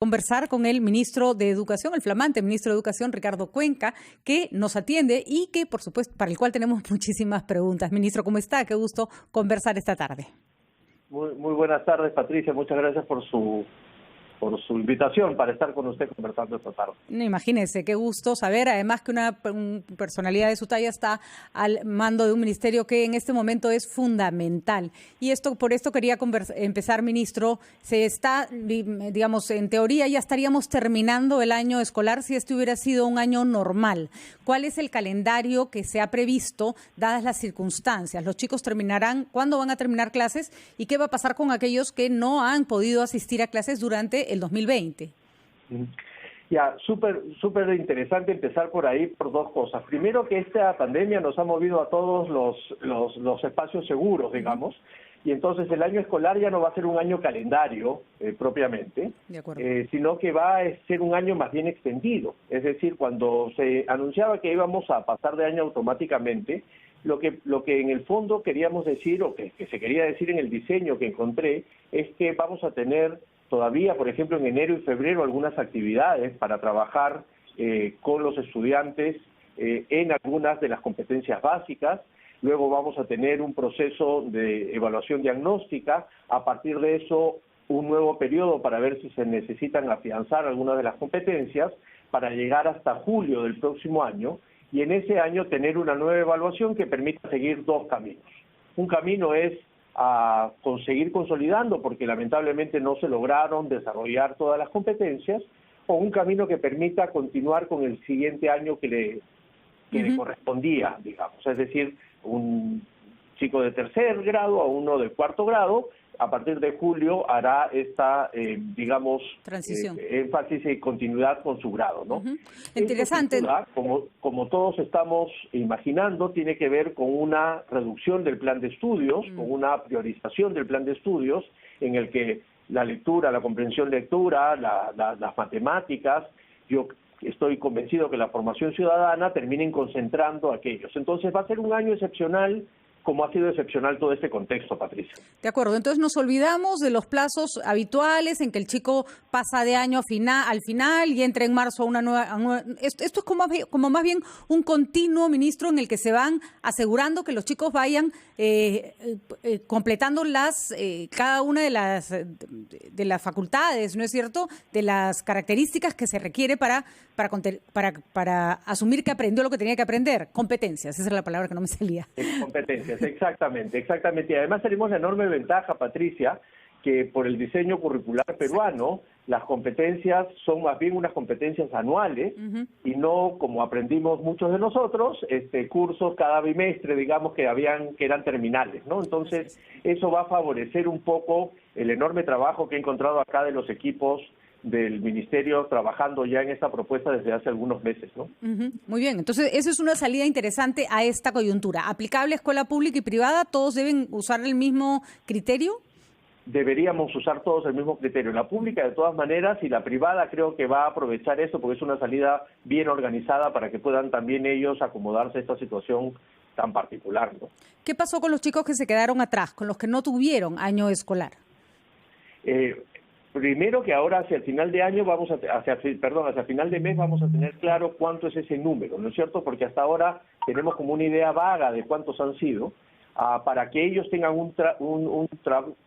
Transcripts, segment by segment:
Conversar con el ministro de Educación, el flamante ministro de Educación, Ricardo Cuenca, que nos atiende y que, por supuesto, para el cual tenemos muchísimas preguntas. Ministro, ¿cómo está? Qué gusto conversar esta tarde. Muy buenas tardes, Patricia. Muchas gracias por su invitación para estar con usted conversando esta tarde. Imagínese, qué gusto saber, además que una personalidad de su talla está al mando de un ministerio que en este momento es fundamental. Y por esto quería empezar, ministro. Se está, digamos, en teoría ya estaríamos terminando el año escolar si este hubiera sido un año normal. ¿Cuál es el calendario que se ha previsto, dadas las circunstancias? ¿Los chicos terminarán? ¿Cuándo van a terminar clases? ¿Y qué va a pasar con aquellos que no han podido asistir a clases durante el 2020? Ya, súper interesante empezar por ahí por dos cosas. Primero, que esta pandemia nos ha movido a todos los espacios seguros, digamos, y entonces el año escolar ya no va a ser un año calendario propiamente, sino que va a ser un año más bien extendido. Es decir, cuando se anunciaba que íbamos a pasar de año automáticamente, lo que en el fondo queríamos decir, o que se quería decir en el diseño que encontré, es que vamos a tener todavía, por ejemplo, en enero y febrero, algunas actividades para trabajar con los estudiantes en algunas de las competencias básicas. Luego vamos a tener un proceso de evaluación diagnóstica. A partir de eso, un nuevo periodo para ver si se necesitan afianzar algunas de las competencias para llegar hasta julio del próximo año. Y en ese año tener una nueva evaluación que permita seguir dos caminos. Un camino es a conseguir consolidando, porque lamentablemente no se lograron desarrollar todas las competencias, o un camino que permita continuar con el siguiente año que le correspondía, digamos. Es decir, un chico de tercer grado a uno de cuarto grado, a partir de julio hará esta, digamos, transición, énfasis y continuidad con su grado, ¿no? Interesante. Esto, como todos estamos imaginando, tiene que ver con una reducción del plan de estudios, con una priorización del plan de estudios, en el que la lectura, la comprensión lectura, las matemáticas, yo estoy convencido que la formación ciudadana terminen concentrando aquellos. Entonces va a ser un año excepcional, como ha sido excepcional todo este contexto, Patricia. De acuerdo, entonces nos olvidamos de los plazos habituales en que el chico pasa de año al final y entra en marzo a una nueva... Esto es como más bien un continuo, ministro, en el que se van asegurando que los chicos vayan completando cada una de las facultades, ¿no es cierto?, de las características que se requiere para asumir que aprendió lo que tenía que aprender. Competencias, esa es la palabra que no me salía. Competencias. Exactamente. Y además tenemos la enorme ventaja, Patricia, que por el diseño curricular peruano, las competencias son más bien unas competencias anuales y no, como aprendimos muchos de nosotros, cursos cada bimestre, digamos, que eran terminales, ¿no? Entonces, eso va a favorecer un poco el enorme trabajo que he encontrado acá de los equipos del Ministerio trabajando ya en esta propuesta desde hace algunos meses, ¿no? Muy bien, entonces esa es una salida interesante a esta coyuntura. ¿Aplicable a escuela pública y privada? ¿Todos deben usar el mismo criterio? Deberíamos usar todos el mismo criterio. La pública de todas maneras, y la privada creo que va a aprovechar esto porque es una salida bien organizada para que puedan también ellos acomodarse a esta situación tan particular, ¿no? ¿Qué pasó con los chicos que se quedaron atrás, con los que no tuvieron año escolar? Primero que ahora hacia el final de año hacia final de mes vamos a tener claro cuánto es ese número, ¿no es cierto? Porque hasta ahora tenemos como una idea vaga de cuántos han sido, para que ellos tengan un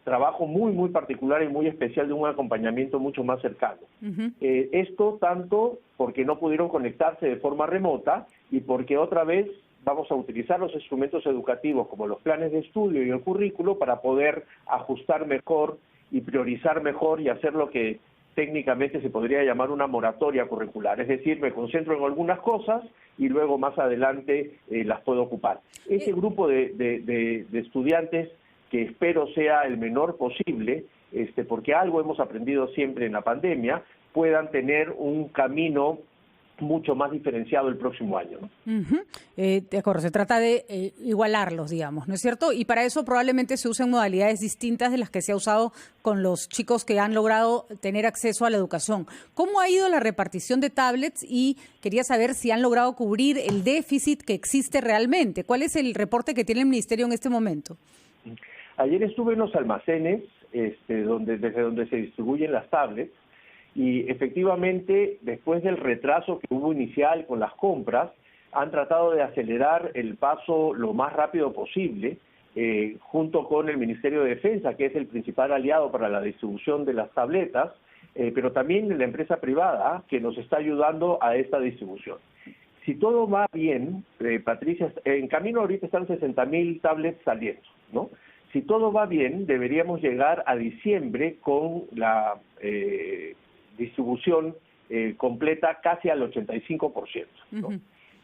trabajo muy particular y muy especial de un acompañamiento mucho más cercano. Esto tanto porque no pudieron conectarse de forma remota y porque otra vez vamos a utilizar los instrumentos educativos como los planes de estudio y el currículo para poder ajustar mejor y priorizar mejor y hacer lo que técnicamente se podría llamar una moratoria curricular. Es decir, me concentro en algunas cosas y luego más adelante las puedo ocupar. Ese grupo de estudiantes, que espero sea el menor posible, porque algo hemos aprendido siempre en la pandemia, puedan tener un camino mucho más diferenciado el próximo año, ¿no? De acuerdo, se trata de igualarlos, digamos, ¿no es cierto? Y para eso probablemente se usen modalidades distintas de las que se ha usado con los chicos que han logrado tener acceso a la educación. ¿Cómo ha ido la repartición de tablets? Y quería saber si han logrado cubrir el déficit que existe realmente. ¿Cuál es el reporte que tiene el Ministerio en este momento? Ayer estuve en los almacenes desde donde se distribuyen las tablets, Y efectivamente, después del retraso que hubo inicial con las compras, han tratado de acelerar el paso lo más rápido posible, junto con el Ministerio de Defensa, que es el principal aliado para la distribución de las tabletas, pero también la empresa privada que nos está ayudando a esta distribución. Si todo va bien, Patricia, en camino ahorita están 60.000 tablets saliendo, ¿no? Si todo va bien, deberíamos llegar a diciembre con la distribución completa casi al 85%, ¿no?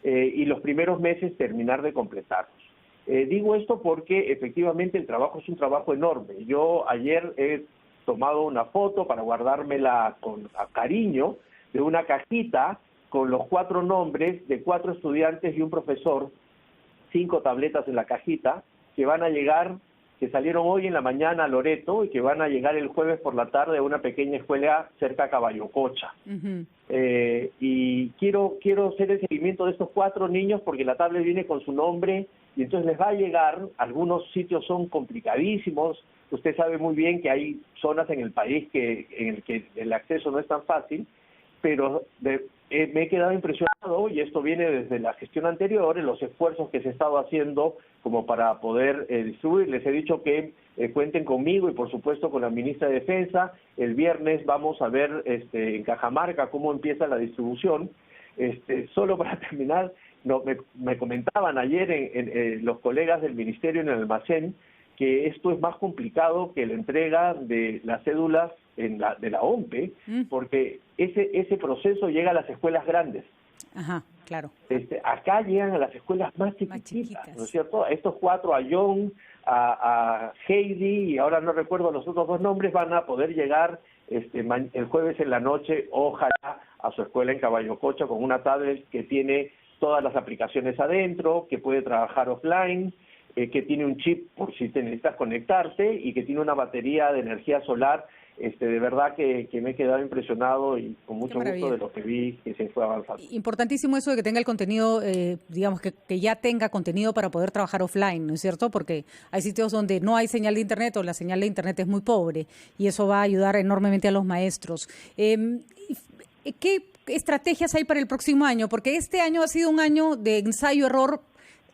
Y los primeros meses terminar de completarlos. Digo esto porque efectivamente el trabajo es un trabajo enorme. Yo ayer he tomado una foto para guardármela con cariño de una cajita con los 4 nombres de 4 estudiantes y un profesor, 5 tabletas en la cajita, que van a llegar, que salieron hoy en la mañana a Loreto y que van a llegar el jueves por la tarde a una pequeña escuela cerca de Caballococha. Y quiero hacer el seguimiento de estos 4 niños porque la tablet viene con su nombre y entonces les va a llegar. Algunos sitios son complicadísimos. Usted sabe muy bien que hay zonas en el país en el que el acceso no es tan fácil, pero me he quedado impresionado, y esto viene desde la gestión anterior, en los esfuerzos que se ha estado haciendo como para poder distribuir. Les he dicho que cuenten conmigo y por supuesto con la ministra de Defensa. El viernes vamos a ver en Cajamarca cómo empieza la distribución. Solo para terminar, me comentaban ayer los colegas del ministerio en el almacén que esto es más complicado que la entrega de las cédulas de la OMPE, porque ese proceso llega a las escuelas grandes. Ajá, claro. Acá llegan a las escuelas más chiquitas, ¿no es cierto? A estos 4, a John, a Heidi, y ahora no recuerdo los otros 2 nombres, van a poder llegar el jueves en la noche, ojalá, a su escuela en Caballococha con una tablet que tiene todas las aplicaciones adentro, que puede trabajar offline, que tiene un chip por si te necesitas conectarte y que tiene una batería de energía solar. De verdad que me he quedado impresionado y con mucho gusto de lo que vi que se fue avanzando. Importantísimo eso de que tenga el contenido, digamos, que ya tenga contenido para poder trabajar offline, ¿no es cierto? Porque hay sitios donde no hay señal de Internet o la señal de Internet es muy pobre y eso va a ayudar enormemente a los maestros. ¿Qué estrategias hay para el próximo año? Porque este año ha sido un año de ensayo-error,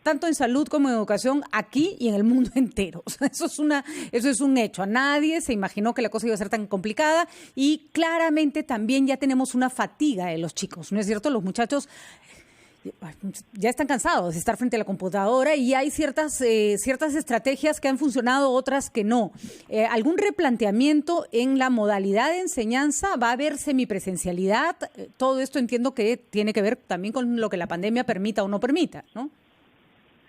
tanto en salud como en educación, aquí y en el mundo entero. O sea, eso es un hecho. A nadie se imaginó que la cosa iba a ser tan complicada y claramente también ya tenemos una fatiga de los chicos, ¿no es cierto? Los muchachos ya están cansados de estar frente a la computadora y hay ciertas estrategias que han funcionado, otras que no. ¿Algún replanteamiento en la modalidad de enseñanza? ¿Va a haber semipresencialidad? Todo esto entiendo que tiene que ver también con lo que la pandemia permita o no permita, ¿no?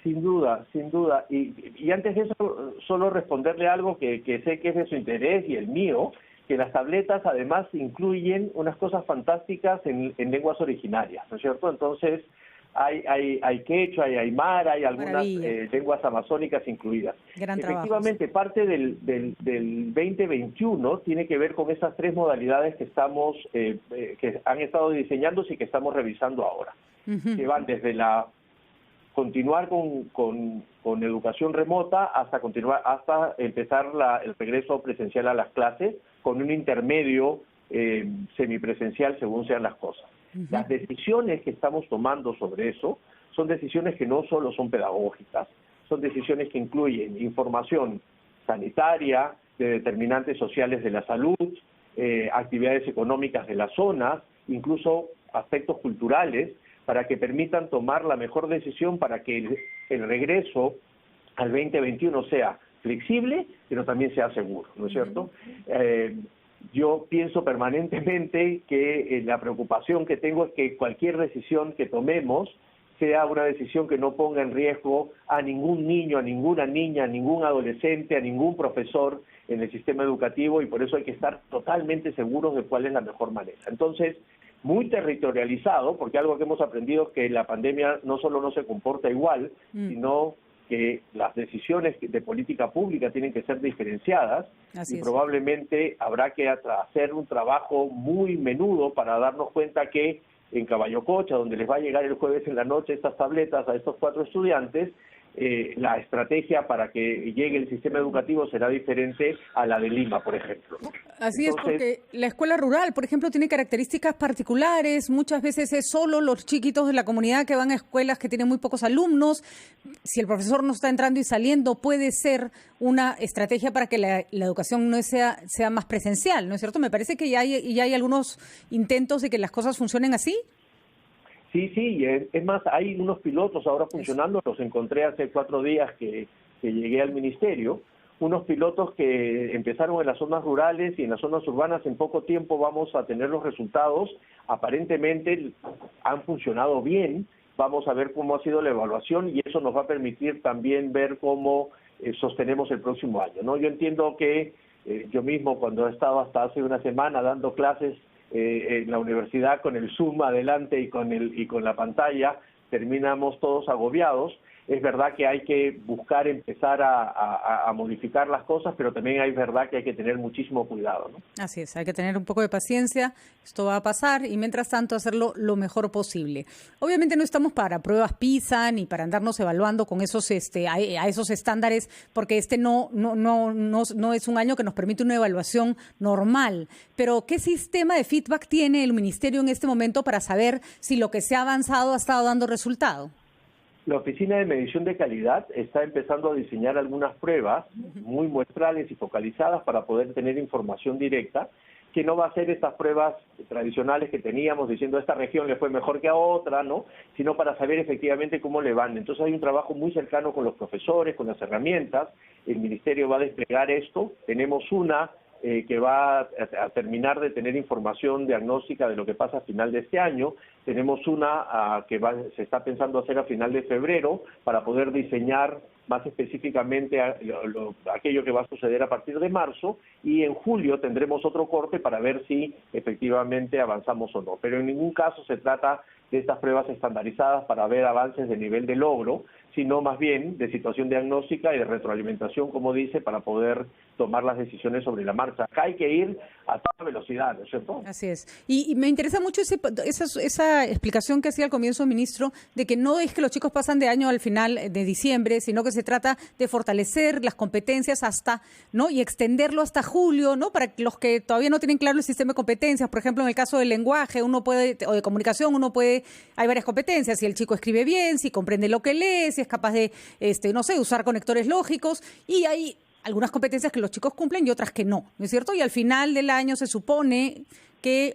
Sin duda, sin duda. Y antes de eso, solo responderle algo que sé que es de su interés y el mío, que las tabletas además incluyen unas cosas fantásticas en lenguas originarias, ¿no es cierto? Entonces, hay quechua, hay aymara, hay algunas lenguas amazónicas incluidas. Efectivamente, parte del 2021 tiene que ver con esas 3 modalidades que que han estado diseñándose y que estamos revisando ahora, que van desde continuar con educación remota hasta empezar el regreso presencial a las clases con un intermedio semipresencial según sean las cosas. Las decisiones que estamos tomando sobre eso son decisiones que no solo son pedagógicas, son decisiones que incluyen información sanitaria, de determinantes sociales de la salud, actividades económicas de las zonas, incluso aspectos culturales, para que permitan tomar la mejor decisión para que el regreso al 2021 sea flexible, pero también sea seguro, ¿no es cierto? Yo pienso permanentemente que la preocupación que tengo es que cualquier decisión que tomemos sea una decisión que no ponga en riesgo a ningún niño, a ninguna niña, a ningún adolescente, a ningún profesor en el sistema educativo, y por eso hay que estar totalmente seguros de cuál es la mejor manera. Entonces, muy territorializado, porque algo que hemos aprendido es que la pandemia no solo no se comporta igual, sino que las decisiones de política pública tienen que ser diferenciadas. Así y probablemente habrá que hacer un trabajo muy menudo para darnos cuenta que en Caballococha, donde les va a llegar el jueves en la noche estas tabletas a estos 4 estudiantes, la estrategia para que llegue el sistema educativo será diferente a la de Lima, por ejemplo. Así es, porque la escuela rural, por ejemplo, tiene características particulares. Muchas veces es solo los chiquitos de la comunidad que van a escuelas que tienen muy pocos alumnos. Si el profesor no está entrando y saliendo, puede ser una estrategia para que la educación no sea más presencial, ¿no es cierto? Me parece que ya hay algunos intentos de que las cosas funcionen así. Sí, es más, hay unos pilotos ahora funcionando, los encontré hace 4 días que llegué al ministerio, unos pilotos que empezaron en las zonas rurales y en las zonas urbanas. En poco tiempo vamos a tener los resultados, aparentemente han funcionado bien, vamos a ver cómo ha sido la evaluación y eso nos va a permitir también ver cómo sostenemos el próximo año, ¿no? Yo entiendo que yo mismo, cuando he estado hasta hace una semana dando clases en la universidad con el Zoom adelante y con la pantalla, terminamos todos agobiados. Es verdad que hay que buscar empezar a modificar las cosas, pero también es verdad que hay que tener muchísimo cuidado, ¿no? Así es, hay que tener un poco de paciencia, esto va a pasar y mientras tanto hacerlo lo mejor posible. Obviamente no estamos para pruebas PISA ni para andarnos evaluando con esos a esos estándares, porque no es un año que nos permite una evaluación normal. Pero ¿qué sistema de feedback tiene el ministerio en este momento para saber si lo que se ha avanzado ha estado dando resultado? La Oficina de Medición de Calidad está empezando a diseñar algunas pruebas muy muestrales y focalizadas para poder tener información directa, que no va a ser estas pruebas tradicionales que teníamos diciendo a esta región le fue mejor que a otra, ¿no? Sino para saber efectivamente cómo le van. Entonces hay un trabajo muy cercano con los profesores, con las herramientas. El ministerio va a desplegar esto. Tenemos una que va a terminar de tener información diagnóstica de lo que pasa a final de este año. Tenemos una que se está pensando hacer a final de febrero para poder diseñar más específicamente aquello que va a suceder a partir de marzo, y en julio tendremos otro corte para ver si efectivamente avanzamos o no. Pero en ningún caso se trata de estas pruebas estandarizadas para ver avances de nivel de logro, sino más bien de situación diagnóstica y de retroalimentación, como dice, para poder tomar las decisiones sobre la marcha. Acá hay que ir a toda velocidad, ¿no es cierto? Así es. Y me interesa mucho esa explicación que hacía al comienzo, ministro, de que no es que los chicos pasan de año al final de diciembre, sino que se trata de fortalecer las competencias hasta, ¿no? Y extenderlo hasta julio, ¿no? Para los que todavía no tienen claro el sistema de competencias. Por ejemplo, en el caso del lenguaje, o de comunicación, hay varias competencias. Si el chico escribe bien, si comprende lo que lee, si es capaz de, usar conectores lógicos, y hay algunas competencias que los chicos cumplen y otras que no es cierto? Y al final del año se supone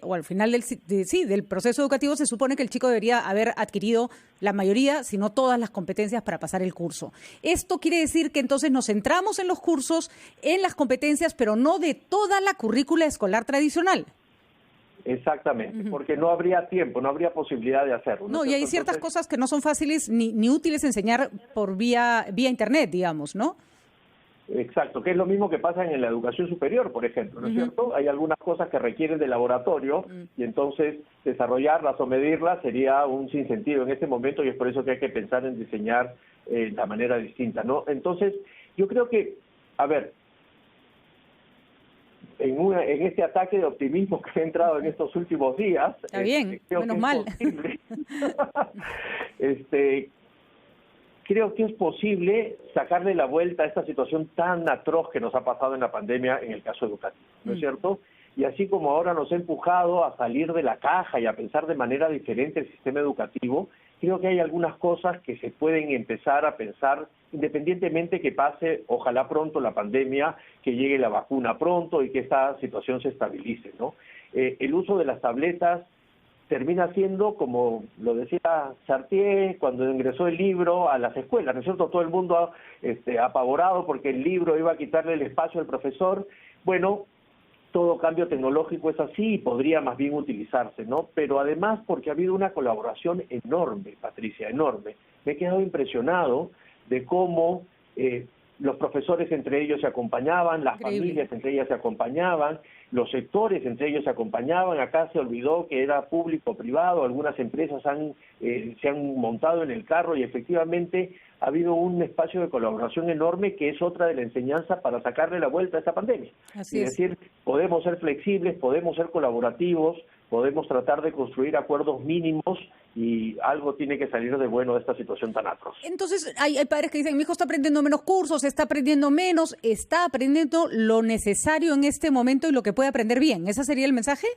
o al final del proceso educativo se supone que el chico debería haber adquirido la mayoría, si no todas las competencias para pasar el curso. Esto quiere decir que entonces nos centramos en los cursos, en las competencias, pero no de toda la currícula escolar tradicional. Exactamente, porque no habría tiempo, no habría posibilidad de hacerlo. No, y hay ciertas cosas que no son fáciles ni útiles enseñar por vía internet, digamos, ¿no? Exacto, que es lo mismo que pasa en la educación superior, por ejemplo, ¿no es cierto? Hay algunas cosas que requieren de laboratorio y entonces desarrollarlas o medirlas sería un sinsentido en este momento, y es por eso que hay que pensar en diseñar de manera distinta, ¿no? Entonces, yo creo que, a ver, en este ataque de optimismo que he entrado en estos últimos días... Está bien, menos mal. Creo que es posible sacarle la vuelta a esta situación tan atroz que nos ha pasado en la pandemia en el caso educativo, ¿no es cierto? Y así como ahora nos ha empujado a salir de la caja y a pensar de manera diferente el sistema educativo, creo que hay algunas cosas que se pueden empezar a pensar independientemente que pase, ojalá pronto, la pandemia, que llegue la vacuna pronto y que esta situación se estabilice, ¿no? El uso de las tabletas termina siendo, como lo decía Chartier cuando ingresó el libro a las escuelas, ¿no es cierto? Todo el mundo apavorado porque el libro iba a quitarle el espacio al profesor. Bueno, todo cambio tecnológico es así y podría más bien utilizarse, ¿no? Pero además porque ha habido una colaboración enorme, Patricia, enorme. Me he quedado impresionado de cómo los profesores entre ellos se acompañaban, las familias entre ellas se acompañaban, los sectores entre ellos se acompañaban. Acá se olvidó que era público o privado, algunas empresas se han montado en el carro y efectivamente ha habido un espacio de colaboración enorme que es otra de la enseñanza para sacarle la vuelta a esta pandemia. Es decir, podemos ser flexibles, podemos ser colaborativos, podemos tratar de construir acuerdos mínimos y algo tiene que salir de bueno de esta situación tan atroz. Entonces, hay padres que dicen, mi hijo está aprendiendo menos cursos, está aprendiendo menos, está aprendiendo lo necesario en este momento y lo que puede aprender bien. ¿Ese sería el mensaje?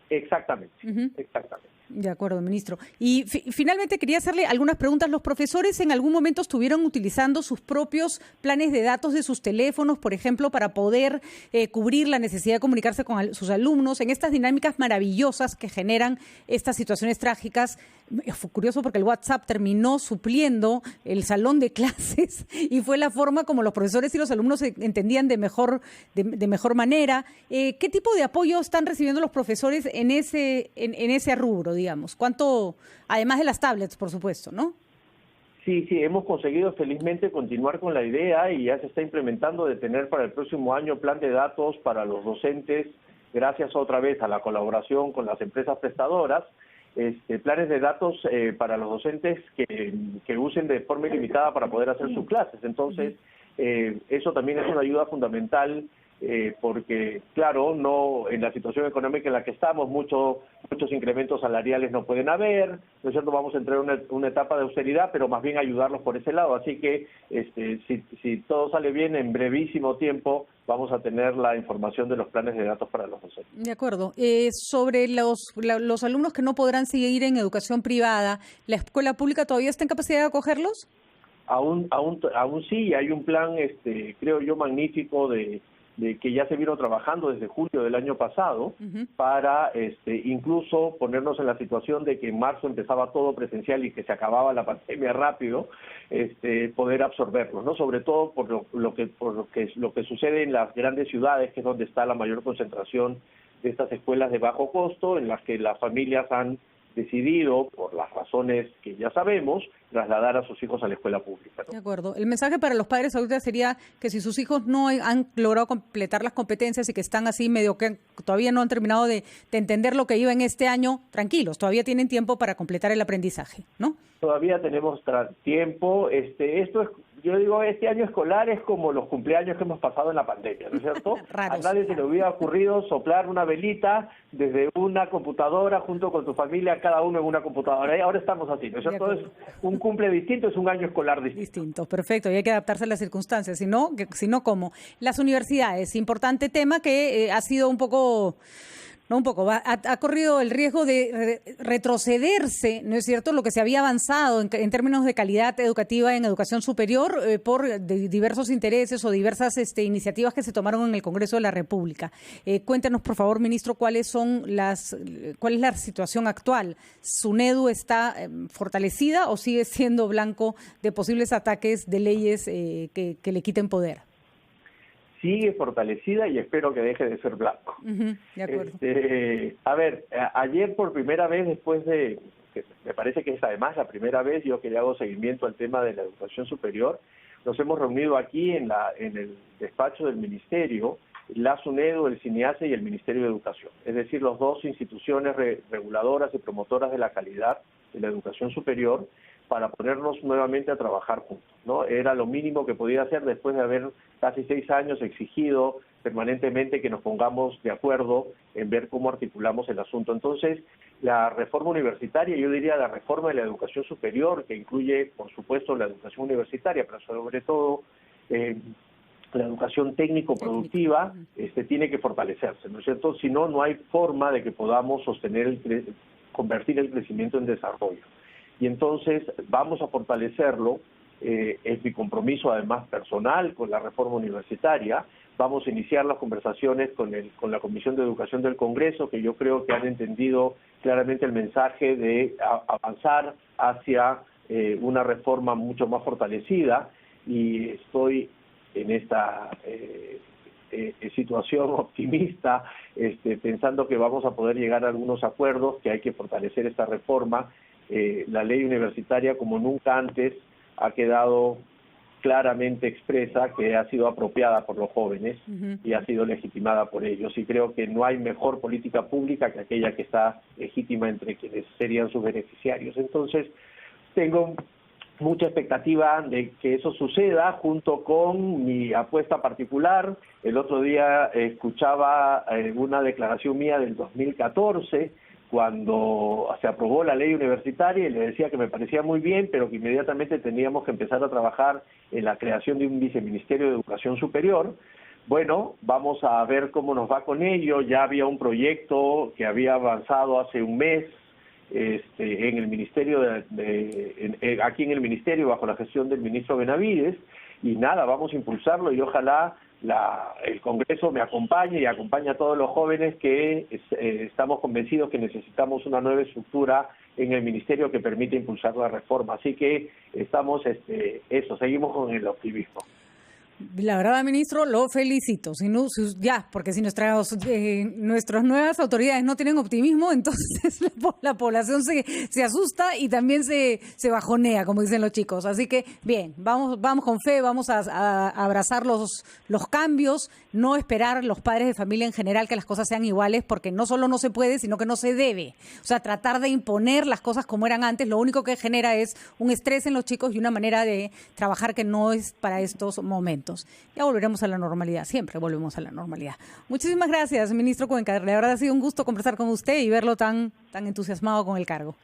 Exactamente, exactamente. De acuerdo, ministro. Y finalmente quería hacerle algunas preguntas. ¿Los profesores en algún momento estuvieron utilizando sus propios planes de datos de sus teléfonos, por ejemplo, para poder cubrir la necesidad de comunicarse con sus alumnos en estas dinámicas maravillosas que generan estas situaciones trágicas? Fue curioso porque el WhatsApp terminó supliendo el salón de clases y fue la forma como los profesores y los alumnos se entendían de mejor manera. ¿Qué tipo de apoyo están recibiendo los profesores en ese rubro, digamos? ¿Cuánto, además de las tablets, por supuesto, ¿no? Sí, hemos conseguido felizmente continuar con la idea y ya se está implementando de tener para el próximo año plan de datos para los docentes, gracias otra vez a la colaboración con las empresas prestadoras, planes de datos para los docentes que usen de forma ilimitada para poder hacer sus clases. Entonces, eso también es una ayuda fundamental porque, claro, no en la situación económica en la que estamos, muchos incrementos salariales no pueden haber, ¿no es cierto? Vamos a entrar en una etapa de austeridad, pero más bien ayudarlos por ese lado. Así que si todo sale bien, en brevísimo tiempo vamos a tener la información de los planes de datos para los docentes. De acuerdo. Sobre los alumnos que no podrán seguir en educación privada, ¿la escuela pública todavía está en capacidad de acogerlos? Aún sí, hay un plan, creo yo, magnífico de que ya se vino trabajando desde julio del año pasado para incluso ponernos en la situación de que en marzo empezaba todo presencial y que se acababa la pandemia rápido, poder absorberlos, ¿no? Sobre todo por lo que sucede en las grandes ciudades, que es donde está la mayor concentración de estas escuelas de bajo costo, en las que las familias han decidido, por las razones que ya sabemos, trasladar a sus hijos a la escuela pública, ¿no? De acuerdo. El mensaje para los padres ahorita sería que si sus hijos no han logrado completar las competencias y que están así medio que todavía no han terminado de entender lo que iba en este año, tranquilos, todavía tienen tiempo para completar el aprendizaje, ¿no? Todavía tenemos tiempo. Esto es, yo digo, este año escolar es como los cumpleaños que hemos pasado en la pandemia, ¿no es cierto? A nadie se le hubiera ocurrido soplar una velita desde una computadora junto con tu familia, cada uno en una computadora. Y ahora estamos así, ¿no es cierto? Es un cumple distinto, es un año escolar distinto. Perfecto, y hay que adaptarse a las circunstancias, si no, ¿cómo? Las universidades, importante tema que ha sido ha corrido el riesgo de retrocederse, ¿no es cierto?, lo que se había avanzado en términos de calidad educativa en educación superior por diversos intereses o diversas iniciativas que se tomaron en el Congreso de la República. Cuéntenos, por favor, ministro, cuál es la situación actual. ¿SUNEDU está fortalecida o sigue siendo blanco de posibles ataques de leyes que le quiten poder? Sigue fortalecida y espero que deje de ser blanco. De acuerdo. Ayer por primera vez, después de, que me parece que es además la primera vez yo que le hago seguimiento al tema de la educación superior, nos hemos reunido aquí en el despacho del Ministerio, la SUNEDU, el CINEACE y el Ministerio de Educación, es decir, las dos instituciones reguladoras y promotoras de la calidad de la educación superior, para ponernos nuevamente a trabajar juntos, ¿no? Era lo mínimo que podía hacer después de haber casi 6 años exigido permanentemente que nos pongamos de acuerdo en ver cómo articulamos el asunto. Entonces, la reforma universitaria, yo diría la reforma de la educación superior, que incluye, por supuesto, la educación universitaria, pero sobre todo la educación técnico-productiva, tiene que fortalecerse, ¿no es cierto? Si no, no hay forma de que podamos convertir el crecimiento en desarrollo. Y entonces vamos a fortalecerlo, es mi compromiso además personal con la reforma universitaria. Vamos a iniciar las conversaciones con la Comisión de Educación del Congreso, que yo creo que han entendido claramente el mensaje de avanzar hacia una reforma mucho más fortalecida, y estoy en esta situación optimista, pensando que vamos a poder llegar a algunos acuerdos, que hay que fortalecer esta reforma. La ley universitaria, como nunca antes, ha quedado claramente expresa que ha sido apropiada por los jóvenes y ha sido legitimada por ellos. Y creo que no hay mejor política pública que aquella que está legítima entre quienes serían sus beneficiarios. Entonces, tengo mucha expectativa de que eso suceda, junto con mi apuesta particular. El otro día escuchaba una declaración mía del 2014, cuando se aprobó la ley universitaria, y le decía que me parecía muy bien, pero que inmediatamente teníamos que empezar a trabajar en la creación de un viceministerio de Educación Superior. Bueno, vamos a ver cómo nos va con ello. Ya había un proyecto que había avanzado hace un mes en el ministerio, aquí en el ministerio, bajo la gestión del ministro Benavides, y nada, vamos a impulsarlo y ojalá el Congreso me acompañe y acompañe a todos los jóvenes que estamos convencidos que necesitamos una nueva estructura en el ministerio que permita impulsar la reforma. Así que estamos, seguimos con el optimismo. La verdad, ministro, lo felicito. Porque si nuestras nuevas autoridades no tienen optimismo, entonces la población se asusta y también se bajonea, como dicen los chicos. Así que, bien, vamos con fe, vamos a abrazar los cambios, no esperar los padres de familia en general que las cosas sean iguales, porque no solo no se puede, sino que no se debe. O sea, tratar de imponer las cosas como eran antes, lo único que genera es un estrés en los chicos y una manera de trabajar que no es para estos momentos. Ya volveremos a la normalidad, siempre volvemos a la normalidad. Muchísimas gracias, ministro Cuenca. La verdad ha sido un gusto conversar con usted y verlo tan entusiasmado con el cargo.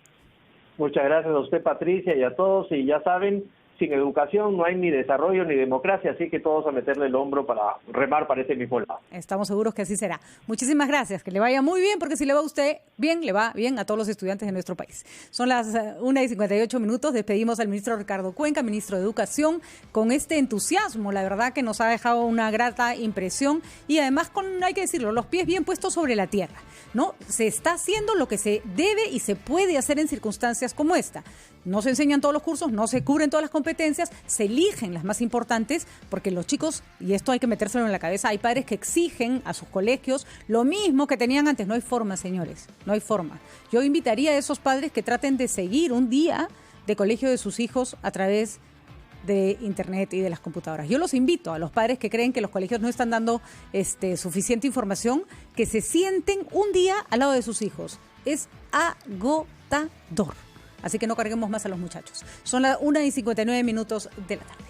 Muchas gracias a usted, Patricia, y a todos. Y ya saben, sin educación no hay ni desarrollo ni democracia, así que todos a meterle el hombro para remar para ese mismo lado. Estamos seguros que así será. Muchísimas gracias, que le vaya muy bien, porque si le va a usted bien, le va bien a todos los estudiantes de nuestro país. Son las 1:58. Despedimos al ministro Ricardo Cuenca, ministro de Educación, con este entusiasmo. La verdad que nos ha dejado una grata impresión y además hay que decirlo, los pies bien puestos sobre la tierra, ¿no? Se está haciendo lo que se debe y se puede hacer en circunstancias como esta. No se enseñan todos los cursos, no se cubren todas las competencias, se eligen las más importantes, porque los chicos, y esto hay que metérselo en la cabeza, hay padres que exigen a sus colegios lo mismo que tenían antes. No hay forma, señores, no hay forma. Yo invitaría a esos padres que traten de seguir un día de colegio de sus hijos a través de internet y de las computadoras. Yo los invito a los padres que creen que los colegios no están dando suficiente información, que se sienten un día al lado de sus hijos. Es agotador. Así que no carguemos más a los muchachos. Son las 1:59 de la tarde.